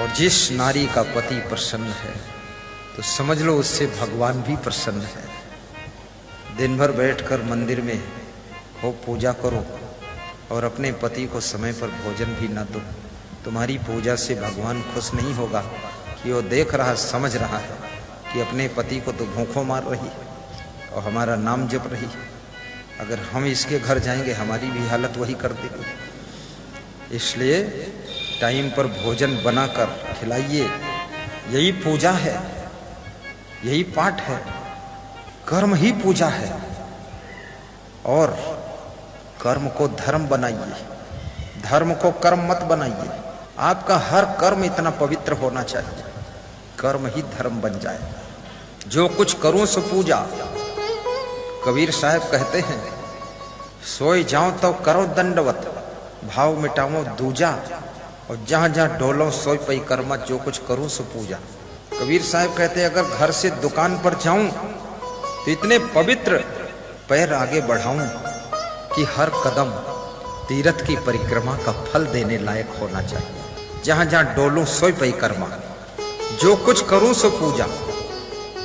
और जिस नारी का पति प्रसन्न है तो समझ लो उससे भगवान भी प्रसन्न है। दिन भर बैठकर मंदिर में हो पूजा करो और अपने पति को समय पर भोजन भी ना दो, तुम्हारी पूजा से भगवान खुश नहीं होगा कि वो देख रहा समझ रहा है कि अपने पति को तो भूखों मार रही और हमारा नाम जप रही। अगर हम इसके घर जाएंगे हमारी भी हालत वही कर देगी। इसलिए टाइम पर भोजन बनाकर खिलाइए। यही पूजा है, यही पाठ है, कर्म ही पूजा है। और कर्म को धर्म बनाइए, धर्म को कर्म मत बनाइए। आपका हर कर्म इतना पवित्र होना चाहिए, कर्म ही धर्म बन जाए। जो कुछ करूं सो पूजा। कबीर साहब कहते हैं, सोई जाऊं तो करो दंडवत, भाव मिटाओ दूजा, और जहां जहां डोलो सोई पई कर्मा, जो कुछ करूं सो पूजा। कबीर साहब कहते हैं, अगर घर से दुकान पर जाऊं तो इतने पवित्र पैर आगे बढ़ाऊं कि हर कदम तीर्थ की परिक्रमा का फल देने लायक होना चाहिए। जहां जहां डोलूं सोई पई कर्मा, जो कुछ करूं सो पूजा।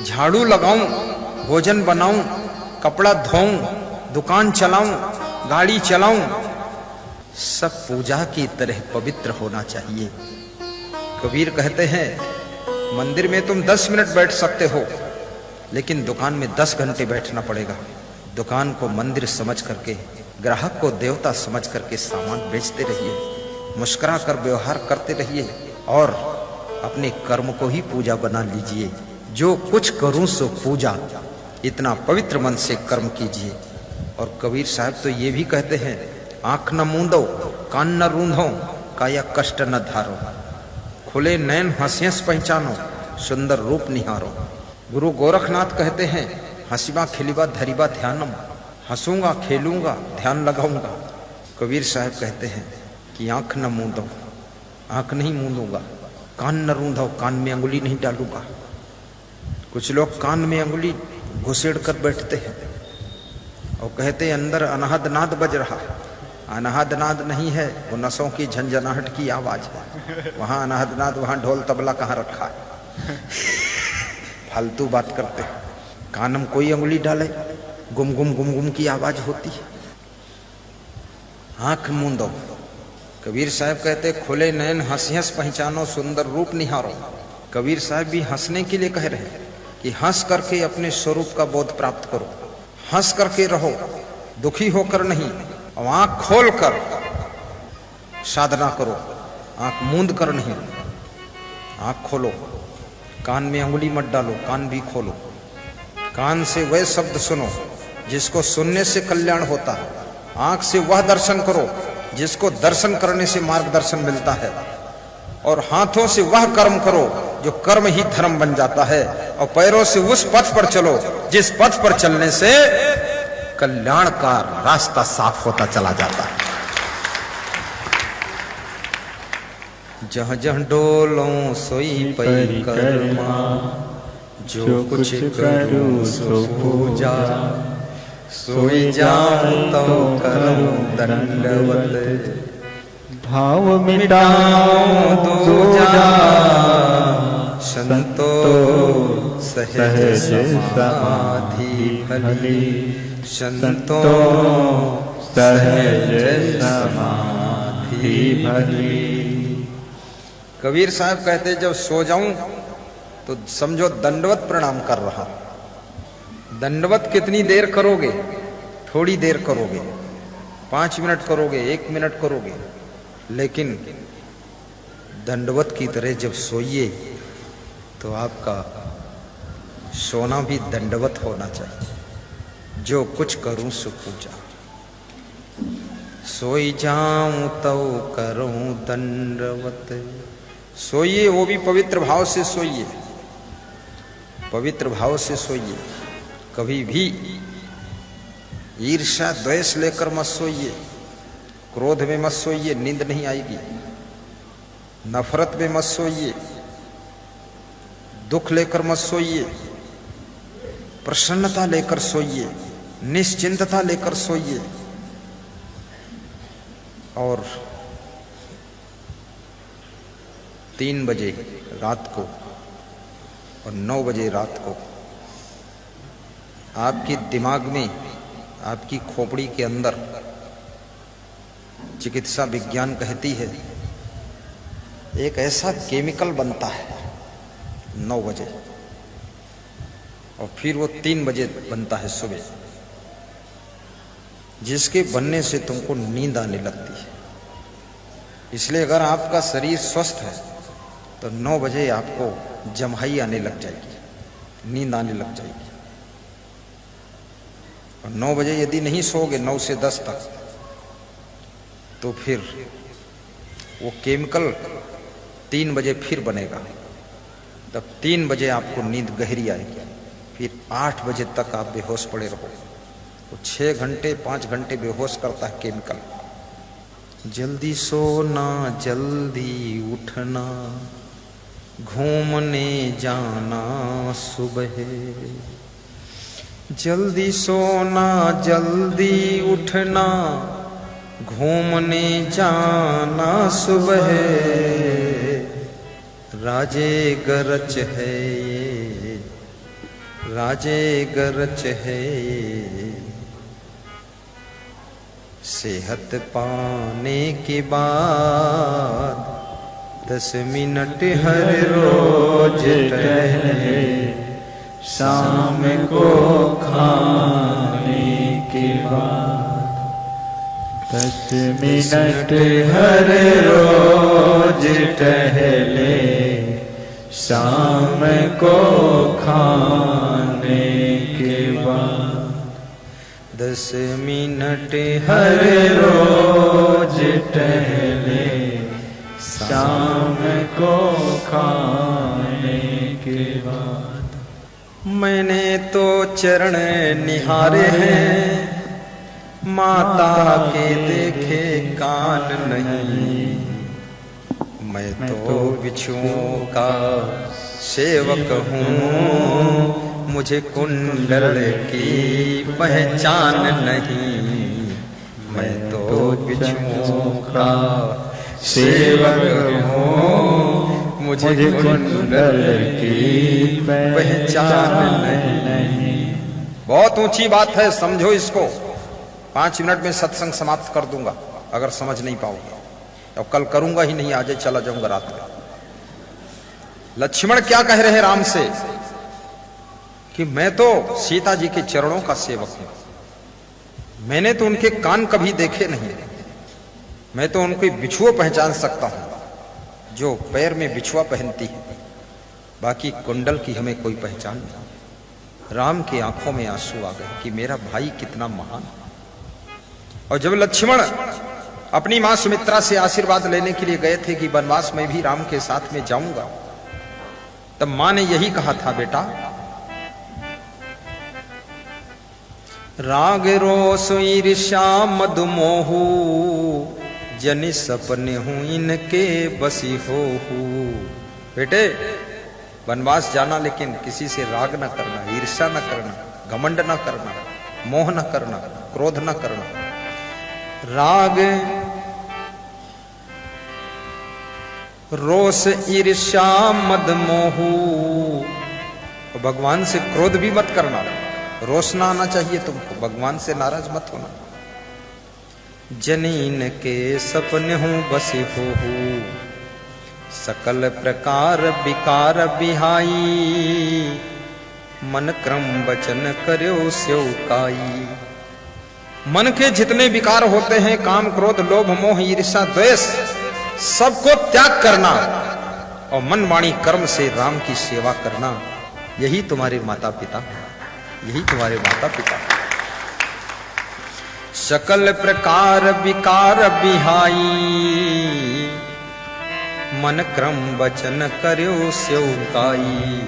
झाड़ू लगाऊं, भोजन बनाऊं, कपड़ा धोऊं, दुकान चलाऊं, गाड़ी चलाऊं, सब पूजा की तरह पवित्र होना चाहिए। कबीर कहते हैं, मंदिर में तुम 10 मिनट बैठ सकते हो, लेकिन दुकान में 10 घंटे बैठना पड़ेगा। दुकान को मंदिर समझ करके, ग्राहक को देवता समझ करके सामान बेचते रहिए, मुस्कुरा कर व्यवहार करते रहिए और अपने कर्म को ही पूजा बना लीजिए। जो कुछ करूं सो पूजा, इतना पवित्र मन से कर्म कीजिए। और कबीर साहब तो ये भी कहते हैं, आंख न मूंदो, कान न रूंधो, काया कष्ट न धारो, खुले नैन हंसियस पहचानो, सुंदर रूप निहारो। गुरु गोरखनाथ कहते हैं, हंसीबा खिलीबा धरीबा ध्यानम, हंसूंगा खेलूंगा ध्यान लगाऊंगा। कबीर साहब कहते हैं कि आंख न मूंदो, आंख नहीं मूंदूंगा, कान न रूंधो, कान में अंगुली नहीं डालूंगा। कुछ लोग कान में अंगुली घुसेड़ कर बैठते हैं और कहते हैं अंदर अनहद नाद बज रहा। अनहद नाद नहीं है, वो नसों की झंझनाहट की आवाज है। वहां अनहद नाद, वहां ढोल तबला कहाँ रखा है? फालतू बात करते हैं। कान में कोई अंगुली डाले, गुम गुम की आवाज होती है। आंख मूंदो। कबीर साहब कहते, खुले नयन हंस पहचानो, सुंदर रूप निहारो। कबीर साहब भी हंसने के लिए कह रहे हैं कि हंस करके अपने स्वरूप का बोध प्राप्त करो, हंस करके रहो, दुखी होकर नहीं। और आंख खोल कर साधना करो, आंख मूंद कर नहीं। आंख खोलो, कान में अंगुली मत डालो, कान भी खोलो। कान से वह शब्द सुनो जिसको सुनने से कल्याण होता है। आंख से वह दर्शन करो जिसको दर्शन करने से मार्गदर्शन मिलता है। और हाथों से वह कर्म करो जो कर्म ही धर्म बन जाता है। और पैरों से उस पथ पर चलो जिस पथ पर चलने से कल्याण का रास्ता साफ होता चला जाता है। जहाँ जहाँ डोलों सोई पई कर्मा, जो कुछ करूं सो पूजा। सोई जाऊं तो करूं दंडवत, भाव मिटाऊं दूजा। संतो सहज समाधि भली, संतो सहज समाधि भली। कबीर साहब कहते, जब सो जाऊं तो समझो दंडवत प्रणाम कर रहा। दंडवत कितनी देर करोगे? थोड़ी देर करोगे, 5 मिनट करोगे, 1 मिनट करोगे, लेकिन दंडवत की तरह जब सोइए तो आपका सोना भी दंडवत होना चाहिए। जो कुछ करूं सो पूजा। सोई जाऊं तो करूं दंडवत। सोइए, वो भी पवित्र भाव से सोइए, पवित्र भाव से सोइए। कभी भी ईर्ष्या द्वेष लेकर मत सोइए, क्रोध में मत सोइए, नींद नहीं आएगी। नफरत में मत सोइए, दुख लेकर मत सोइए, प्रसन्नता लेकर सोइए, निश्चिंतता लेकर सोइए। और 3 बजे रात को और 9 बजे रात को आपके दिमाग में, आपकी खोपड़ी के अंदर चिकित्सा विज्ञान कहती है एक ऐसा केमिकल बनता है 9 बजे और फिर वो 3 बजे बनता है सुबह, जिसके बनने से तुमको नींद आने लगती है। इसलिए अगर आपका शरीर स्वस्थ है तो 9 बजे आपको जम्हाई आने लग जाएगी, नींद आने लग जाएगी। और 9 बजे यदि नहीं सोओगे 9 से 10 तक तो फिर वो केमिकल 3 बजे फिर बनेगा, तब 3 बजे आपको नींद गहरी आएगी, फिर 8 बजे तक आप बेहोश पड़े रहो। वो 6 घंटे 5 घंटे बेहोश करता है केमिकल। जल्दी सोना जल्दी उठना, घूमने जाना सुबह। जल्दी सोना जल्दी उठना, घूमने जाना सुबह। राजे गरज है ये, राजे गरज है ये। सेहत पाने के बाद 10 मिनट हर रोज टहले, शाम को खाने के बाद 10 मिनट हर रोज टहले, शाम को खाने के बाद 10 मिनट हर रोज टहले, शाम को खाने के बाद। मैंने तो चरण निहारे हैं, माता के देखे कान नहीं। मैं तो बिच्छुओं का सेवक हूँ, मुझे कुंडल की पहचान नहीं। मैं तो बिच्छुओं का सेवक हूँ, मुझे कुंडल की पहचान नहीं। बहुत ऊंची बात है, समझो इसको। 5 मिनट में सत्संग समाप्त कर दूंगा अगर समझ नहीं पाओगे, और कल करूंगा ही नहीं, आज चला जाऊंगा रात में। लक्ष्मण क्या कह रहे राम से कि मैं तो सीता जी के चरणों का सेवक हूं, मैंने तो उनके कान कभी देखे नहीं, मैं तो उनके बिछुआ पहचान सकता हूं जो पैर में बिछुआ पहनती है, बाकी कुंडल की हमें कोई पहचान नहीं। राम की आंखों में आंसू आ गए कि मेरा भाई कितना महान। और जब लक्ष्मण अपनी मां सुमित्रा से आशीर्वाद लेने के लिए गए थे कि वनवास में भी राम के साथ में जाऊंगा, तब मां ने यही कहा था, बेटा राग रोष ईर्ष्या मद मोहू, जनि सपने हूं इनके बसी हो। बेटे वनवास जाना, लेकिन किसी से राग न करना, ईर्ष्या न करना, घमंड न करना, मोह न करना, क्रोध न करना। राग रोष ईर्ष्या मद मोहू, भगवान से क्रोध भी मत करना, रोष ना आना चाहिए तुमको, भगवान से नाराज मत होना। जनीन के सपने हूँ बसे हो, सकल प्रकार विकार बिहाई, मन क्रम वचन कर्यो स्यो काई। मन के जितने विकार होते हैं, काम क्रोध लोभ मोह ईर्ष्या द्वेष, सबको त्याग करना और मन वाणी कर्म से राम की सेवा करना। यही तुम्हारे माता पिता, यही तुम्हारे माता पिता। सकल प्रकार विकार बिहाई, मन क्रम वचन कर्यो स्यो काई।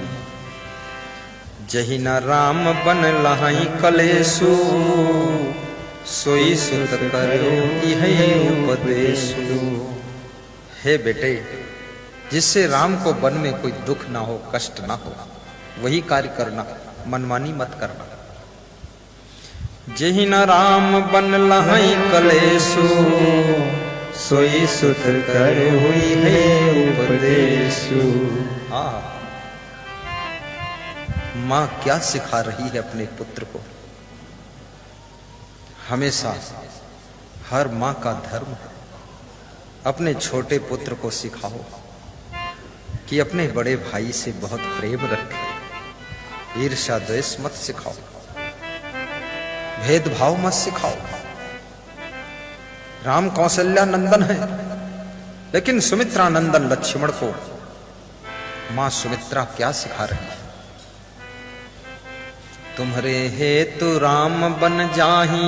जहि न राम बन लहाई कलेसु, सोई सुत कर्यो इहै उपदेसु। हे बेटे, जिससे राम को वन में कोई दुख ना हो, कष्ट ना हो, वही कार्य करना, मनमानी मत करना। जहि न राम बन लहाई कलेसु, सोई सुत कर्यो इहै उपदेसु। यीशु। माँ क्या सिखा रही है अपने पुत्र को? हमेशा हर माँ का धर्म है अपने छोटे पुत्र को सिखाओ कि अपने बड़े भाई से बहुत प्रेम रखे, ईर्ष्या द्वेष मत सिखाओ, भेदभाव मत सिखाओ। राम कौशल्या नंदन है, लेकिन सुमित्रा नंदन लक्ष्मण को मां सुमित्रा क्या सिखा रही है? तुम्हारे हेतु राम बन जाही,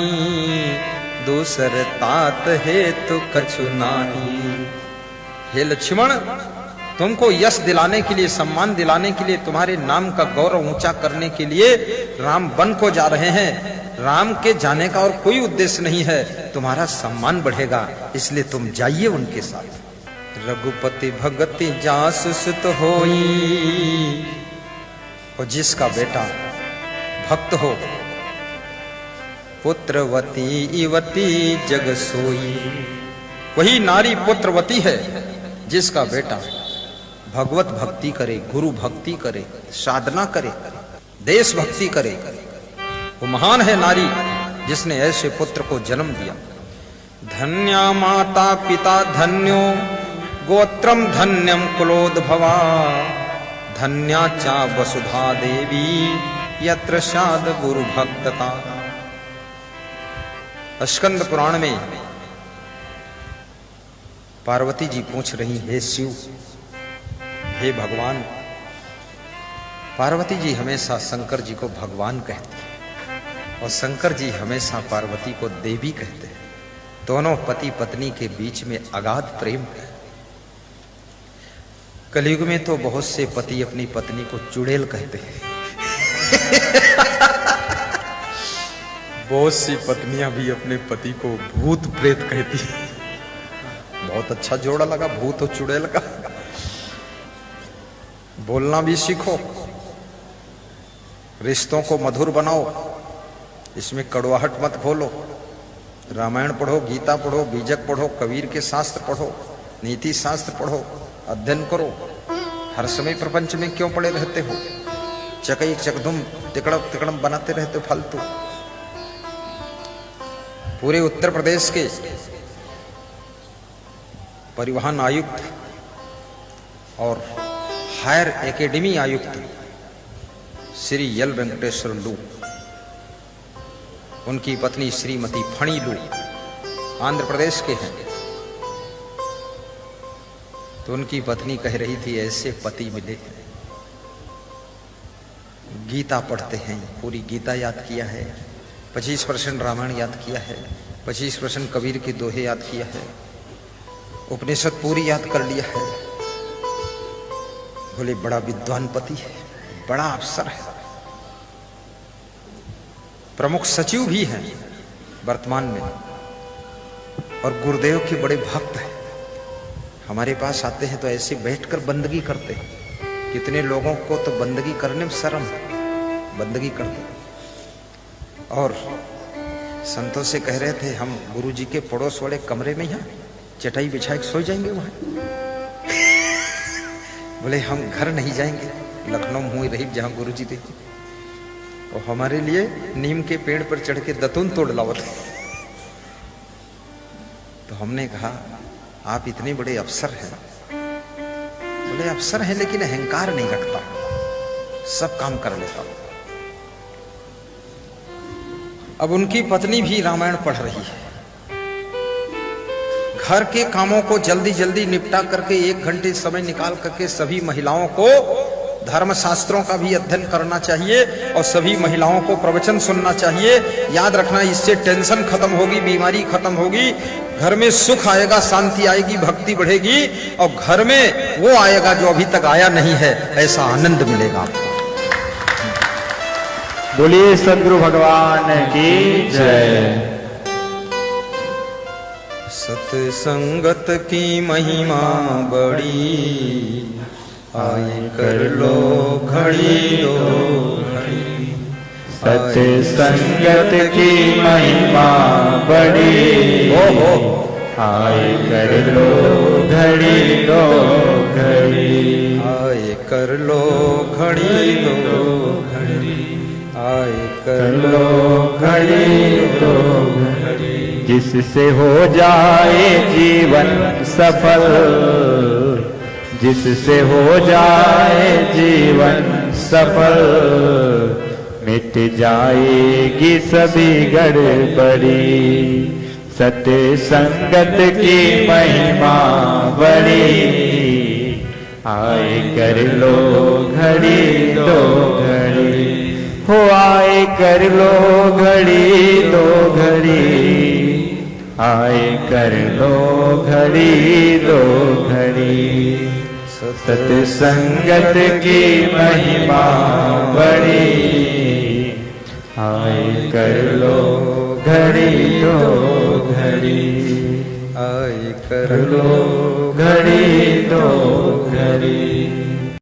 दूसर तात हेतु कछु नाही। हे लक्ष्मण, तुमको यश दिलाने के लिए, सम्मान दिलाने के लिए, तुम्हारे नाम का गौरव ऊंचा करने के लिए राम वन को जा रहे हैं। राम के जाने का और कोई उद्देश्य नहीं है, तुम्हारा सम्मान बढ़ेगा, इसलिए तुम जाइए उनके साथ। रघुपति भगति जासु सुत होई, और जिसका बेटा भक्त हो, पुत्रवती इवती जग सोई। वही नारी पुत्रवती है जिसका बेटा भगवत भक्ति करे, गुरु भक्ति करे, साधना करे, देश भक्ति करे। वो महान है नारी जिसने ऐसे पुत्र को जन्म दिया। धन्या माता पिता धन्यो, गोत्रम धन्यम कुलोद्भवा, धन्या चा वसुधा देवी यत्र शाद गुरु भक्तता। स्कंद पुराण में पार्वती जी पूछ रही, हे शिव, हे भगवान। पार्वती जी हमेशा शंकर जी को भगवान कहती है और शंकर जी हमेशा पार्वती को देवी कहते हैं। दोनों पति पत्नी के बीच में अगाध प्रेम है। कलयुग में तो बहुत से पति अपनी पत्नी को चुड़ैल कहते हैं। बहुत सी पत्नियां भी अपने पति को भूत प्रेत कहती हैं। बहुत अच्छा जोड़ा लगा, भूत और चुड़ैल का। बोलना भी सीखो, रिश्तों को मधुर बनाओ, इसमें कड़वाहट मत घोलो। रामायण पढ़ो, गीता पढ़ो, बीजक पढ़ो, कबीर के शास्त्र पढ़ो, नीति शास्त्र पढ़ो, अध्ययन करो। हर समय प्रपंच में क्यों पड़े रहते हो? चकई चकदुम तिकड़म तिकड़म बनाते रहते हो फालतू। पूरे उत्तर प्रदेश के परिवहन आयुक्त और हायर एकेडमी आयुक्त श्री यल वेंकटेश्वर लू, उनकी पत्नी श्रीमती फणी लू आंध्र प्रदेश के हैं। तो उनकी पत्नी कह रही थी, ऐसे पति मिले। गीता पढ़ते हैं, पूरी गीता याद किया है, 25% रामायण याद किया है, 25% कबीर के दोहे याद किया है, उपनिषद पूरी याद कर लिया है। बोले बड़ा विद्वान पति है, बड़ा अफसर है, प्रमुख सचिव भी हैं वर्तमान में, और गुरुदेव के बड़े भक्त हैं। हमारे पास आते हैं तो ऐसे बैठकर बंदगी करते हैं। कितने लोगों को तो बंदगी करने में शर्म है, बंदगी करते। और संतों से कह रहे थे, हम गुरुजी के पड़ोस वाले कमरे में यहाँ चटाई बिछा के सो जाएंगे वहां। बोले हम घर नहीं जाएंगे, लखनऊ हुई रही जहां गुरुजी थे, और हमारे लिए नीम के पेड़ पर चढ़ के दतून तोड़ लाओ थे। तो हमने कहा, आप इतने बड़े अफसर हैं। बोले अफसर हैं लेकिन अहंकार नहीं रखता, सब काम कर लेता। अब उनकी पत्नी भी रामायण पढ़ रही है। घर के कामों को जल्दी जल्दी निपटा करके 1 घंटे समय निकाल करके सभी महिलाओं को धर्म शास्त्रों का भी अध्ययन करना चाहिए और सभी महिलाओं को प्रवचन सुनना चाहिए। याद रखना, इससे टेंशन खत्म होगी, बीमारी खत्म होगी, घर में सुख आएगा, शांति आएगी, भक्ति बढ़ेगी, और घर में वो आएगा जो अभी तक आया नहीं है, ऐसा आनंद मिलेगा। बोलिए सद्गुरु भगवान की जय। सत्संगत की महिमा बड़ी, आए कर लो घड़ी दो घड़ी। सत्संगत की महिमा बड़ी, हो आए कर लो घड़ी दो घड़ी, आए कर लो घड़ी दो घड़ी, आए कर लो घड़ी दो घड़ी, जिससे हो जाए जीवन सफल, जिससे हो जाए जीवन सफल, मिट जाएगी सभी गड़बड़ी, सत्य संगत की महिमा बड़ी, आए कर लो घड़ी दो घड़ी, हो आए कर लो घड़ी दो घड़ी, आए कर लो घड़ी दो घड़ी, सत्संगत की महिमा बड़ी, आए कर लो घड़ी दो घड़ी, आए कर कर लो घड़ी दो घड़ी।